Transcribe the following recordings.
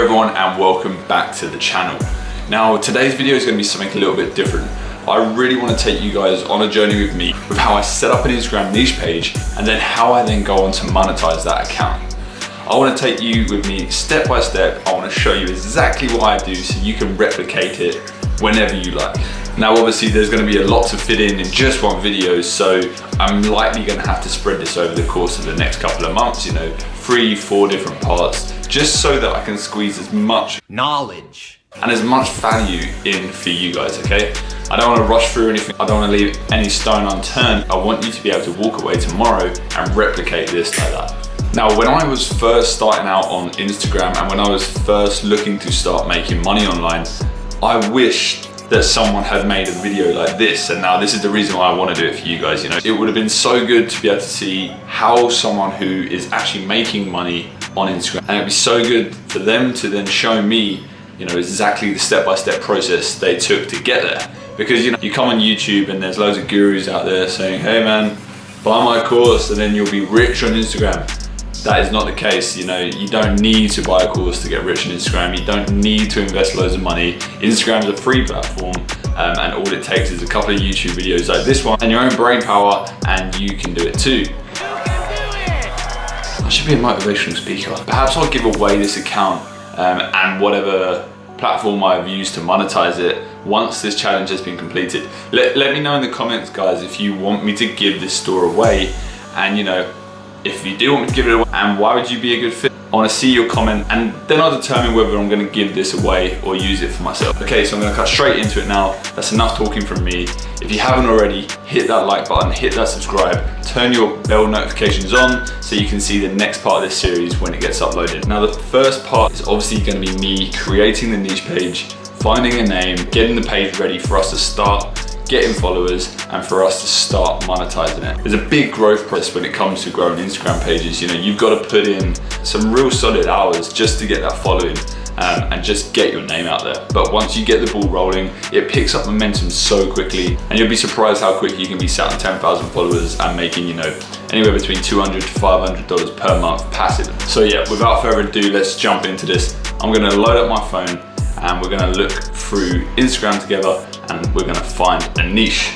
Hello everyone and welcome back to the channel. Now today's video is going to be something a little bit different. I really want to take you guys on a journey with me with how I set up an Instagram niche page and then how I then go on to monetize that account. I want to take you with me step by step. I want to show you exactly what I do so you can replicate it whenever you like. Now obviously there's going to be a lot to fit in just one video, so I'm likely going to have to spread this over the course of the next couple of months, 3-4 different parts, just so that I can squeeze as much knowledge and as much value in for you guys, okay? I don't want to rush through anything. I don't want to leave any stone unturned. I want you to be able to walk away tomorrow and replicate this like that. Now, when I was first starting out on Instagram and when I was first looking to start making money online, I wished that someone had made a video like this, and now this is the reason why I want to do it for you guys. It would have been so good to be able to see how someone who is actually making money on Instagram, and it'd be so good for them to then show me, exactly the step-by-step process they took to get there. Because you come on YouTube and there's loads of gurus out there saying, hey man, buy my course and then you'll be rich on Instagram. That is not the case. You don't need to buy a course to get rich on Instagram. You don't need to invest loads of money. Instagram is a free platform, and all it takes is a couple of YouTube videos like this one and your own brain power, and you can do it too. I should be a motivational speaker. Perhaps I'll give away this account and whatever platform I've used to monetize it once this challenge has been completed. Let me know in the comments, guys, if you want me to give this store away, and if you do want me to give it away, and why would you be a good fit? I want to see your comment, and then I'll determine whether I'm going to give this away or use it for myself. Okay, so I'm going to cut straight into it now. That's enough talking from me. If you haven't already, hit that like button, hit that subscribe, turn your bell notifications on so you can see the next part of this series when it gets uploaded. Now the first part is obviously going to be me creating the niche page, finding a name, getting the page ready for us to start getting followers and for us to start monetizing it. There's a big growth process when it comes to growing Instagram pages. You've got to put in some real solid hours just to get that following and just get your name out there. But once you get the ball rolling, it picks up momentum so quickly, and you'll be surprised how quick you can be sat on 10,000 followers and making, anywhere between $200 to $500 per month passive. So yeah, without further ado, let's jump into this. I'm gonna load up my phone and we're gonna look through Instagram together, and we're gonna find a niche.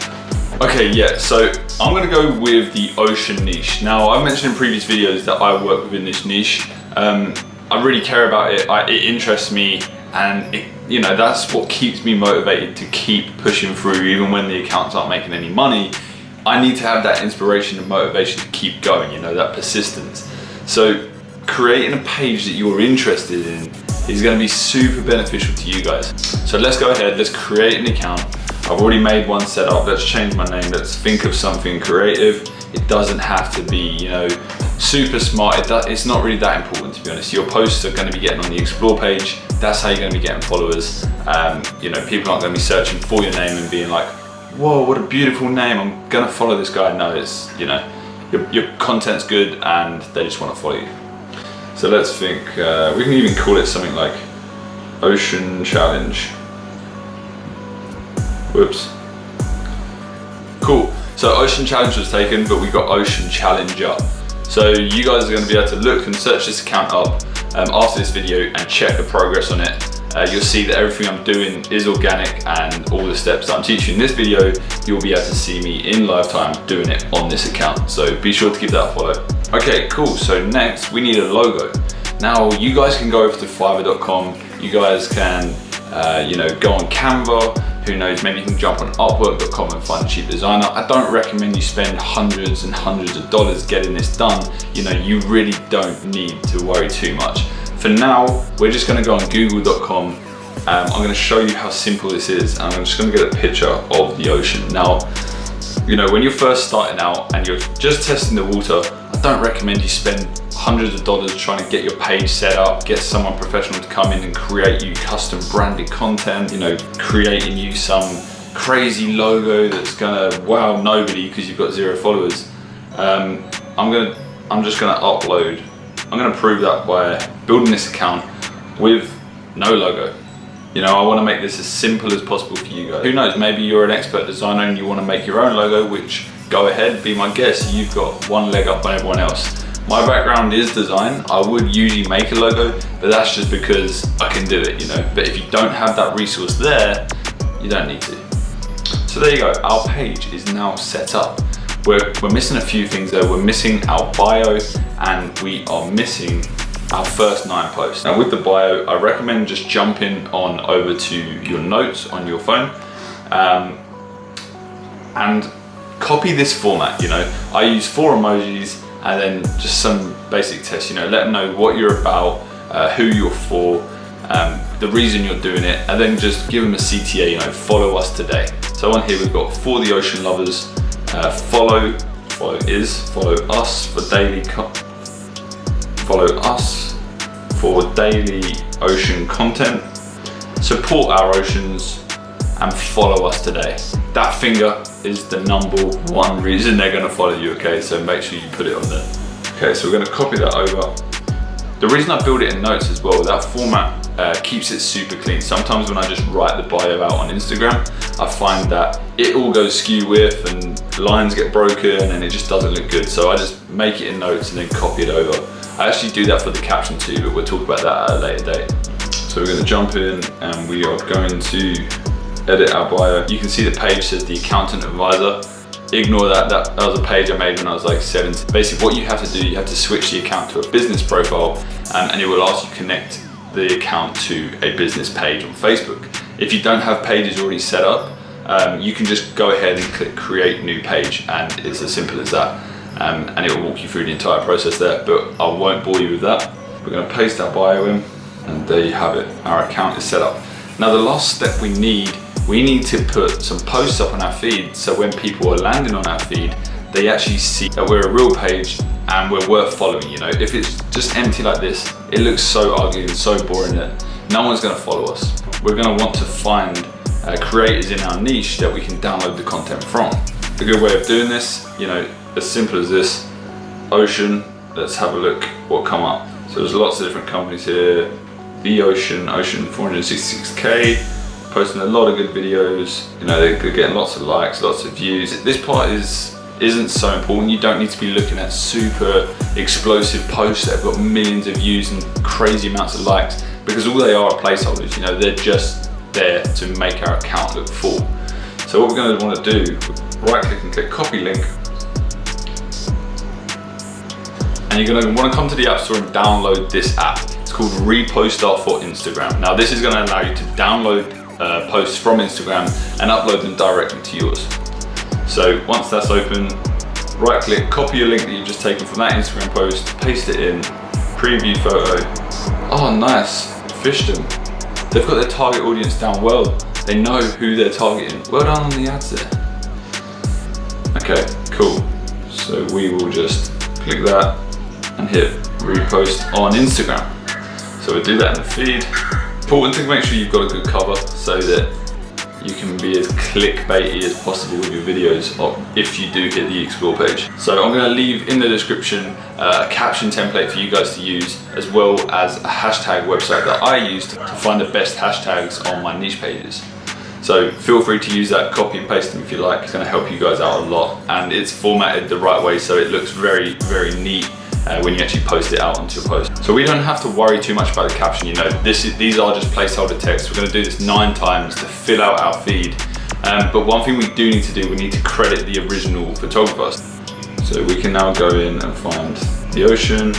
Okay, yeah, so I'm gonna go with the ocean niche. Now, I've mentioned in previous videos that I work within this niche. I really care about it. It interests me, and that's what keeps me motivated to keep pushing through even when the accounts aren't making any money. I need to have that inspiration and motivation to keep going, that persistence. So creating a page that you're interested in is going to be super beneficial to you guys. So let's go ahead, let's create an account. I've already made one set up. Let's change my name. Let's think of something creative. It doesn't have to be, super smart. It's not really that important, to be honest. Your posts are going to be getting on the explore page. That's how you're going to be getting followers. People aren't going to be searching for your name and being like, whoa, what a beautiful name, I'm going to follow this guy. No, it's, your content's good and they just want to follow you. So let's think, we can even call it something like Ocean Challenge. Whoops. Cool, so Ocean Challenge was taken, but we got Ocean Challenger. So you guys are gonna be able to look and search this account up after this video and check the progress on it. You'll see that everything I'm doing is organic, and all the steps that I'm teaching in this video, you'll be able to see me in live time doing it on this account. So be sure to give that a follow. Okay, cool, so next we need a logo. Now you guys can go over to fiverr.com, you guys can go on Canva, who knows, maybe you can jump on upwork.com and find a cheap designer. I don't recommend you spend hundreds and hundreds of dollars getting this done. You really don't need to worry too much. For now, we're just gonna go on google.com. I'm gonna show you how simple this is, and I'm just gonna get a picture of the ocean. Now, when you're first starting out and you're just testing the water, I don't recommend you spend hundreds of dollars trying to get your page set up, get someone professional to come in and create you custom branded content, creating you some crazy logo that's gonna wow nobody because you've got 0 followers. I'm just gonna upload. I'm gonna prove that by building this account with no logo. I want to make this as simple as possible for you guys. Who knows, maybe you're an expert designer and you want to make your own logo, which, go ahead, be my guest. You've got one leg up on everyone else. My background is design. I would usually make a logo, but that's just because I can do it, you know. But if you don't have that resource there, you don't need to. So there you go, our page is now set up. We're missing a few things though. We're missing our bio and we are missing our first 9 posts. Now with the bio, I recommend just jumping on over to your notes on your phone and copy this format, you know. I use 4 emojis and then just some basic text, you know, let them know what you're about, who you're for, the reason you're doing it, and then just give them a CTA, you know, follow us today. So on here we've got for the ocean lovers, follow us for daily ocean content, support our oceans, and follow us today. That finger is the #1 reason they're gonna follow you, okay? So make sure you put it on there. Okay, so we're gonna copy that over. The reason I build it in notes as well, that format keeps it super clean. Sometimes when I just write the bio out on Instagram, I find that it all goes skew width and lines get broken and it just doesn't look good. So I just make it in notes and then copy it over. I actually do that for the caption too, but we'll talk about that at a later date. So we're gonna jump in and we are going to edit our bio. You can see the page says the accountant advisor. Ignore that, that was a page I made when I was like 17. Basically what you have to do, you have to switch the account to a business profile and it will ask you to connect the account to a business page on Facebook. If you don't have pages already set up, you can just go ahead and click create new page and it's as simple as that. And it will walk you through the entire process there, but I won't bore you with that. We're gonna paste our bio in and there you have it. Our account is set up. Now the last step we need to put some posts up on our feed so when people are landing on our feed, they actually see that we're a real page and we're worth following, you know. If it's just empty like this, it looks so ugly and so boring that no one's gonna follow us. We're gonna want to find creators in our niche that we can download the content from. A good way of doing this, you know, as simple as this, Ocean, let's have a look what come up. So there's lots of different companies here. The Ocean 466K, posting a lot of good videos. You know, they're getting lots of likes, lots of views. This part isn't so important. You don't need to be looking at super explosive posts that have got millions of views and crazy amounts of likes, because all they are placeholders, you know, they're just there to make our account look full. So what we're going to want to do, right click and click copy link, and you're going to want to come to the App Store and download this app. It's called Reposter for Instagram. Now this is going to allow you to download posts from Instagram and upload them directly to yours. So once that's open, right click, copy a link that you've just taken from that Instagram post, paste it in, preview photo. Oh nice, fished them. They've got their target audience down well. They know who they're targeting. Well done on the ads there. Okay, cool. So we will just click that and hit repost on Instagram. So we'll do that in the feed. Important to make sure you've got a good cover so that you can be as clickbaity as possible with your videos if you do hit the explore page. So I'm going to leave in the description a caption template for you guys to use, as well as a hashtag website that I use to find the best hashtags on my niche pages. So feel free to use that, copy and paste them if you like. It's going to help you guys out a lot, and it's formatted the right way so it looks very, very neat when you actually post it out onto your post. So we don't have to worry too much about the caption, you know. These are just placeholder text. We're going to do this 9 times to fill out our feed. But one thing we do need to do, we need to credit the original photographer. So we can now go in and find the Ocean,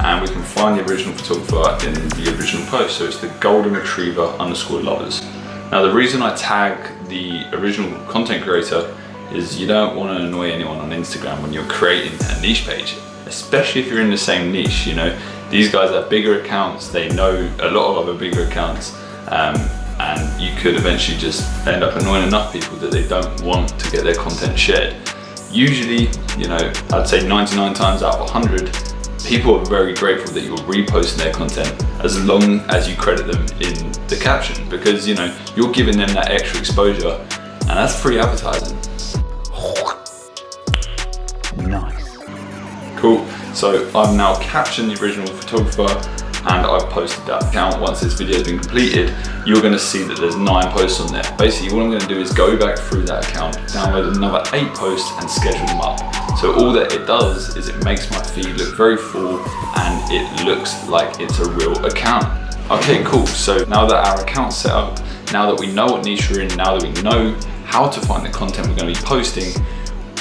and we can find the original photographer in the original post. So it's the golden retriever _lovers. Now the reason I tag the original content creator is you don't want to annoy anyone on Instagram when you're creating a niche page, especially if you're in the same niche. You know, these guys have bigger accounts, they know a lot of other bigger accounts, and you could eventually just end up annoying enough people that they don't want to get their content shared. Usually, you know, I'd say 99 times out of 100, people are very grateful that you're reposting their content as long as you credit them in the caption, because, you know, you're giving them that extra exposure and that's free advertising. Nice. Cool, so I've now captioned the original photographer and I've posted that account. Once this video has been completed, you're gonna see that there's 9 posts on there. Basically, all I'm gonna do is go back through that account, download another 8 posts and schedule them up. So all that it does is it makes my feed look very full and it looks like it's a real account. Okay, cool. So now that our account's set up, now that we know what niche we're in, now that we know how to find the content we're gonna be posting,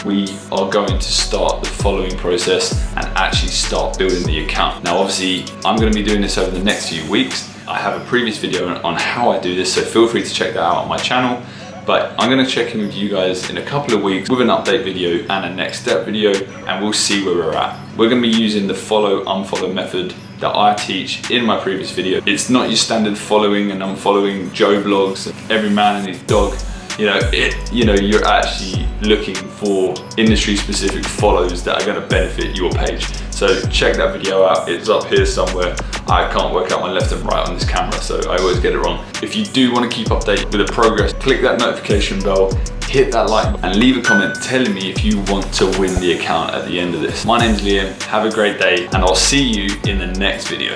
we are going to start the following process and actually start building the account. Now, obviously, I'm gonna be doing this over the next few weeks. I have a previous video on how I do this, so feel free to check that out on my channel. But I'm gonna check in with you guys in a couple of weeks with an update video and a next step video, and we'll see where we're at. We're gonna be using the follow unfollow method that I teach in my previous video. It's not your standard following and unfollowing Joe blogs, every man and his dog. You're actually looking for industry specific follows that are gonna benefit your page. So check that video out, it's up here somewhere. I can't work out my left and right on this camera, so I always get it wrong. If you do want to keep updated with the progress, click that notification bell, hit that like button, and leave a comment telling me if you want to win the account at the end of this. My name's Liam, have a great day, and I'll see you in the next video.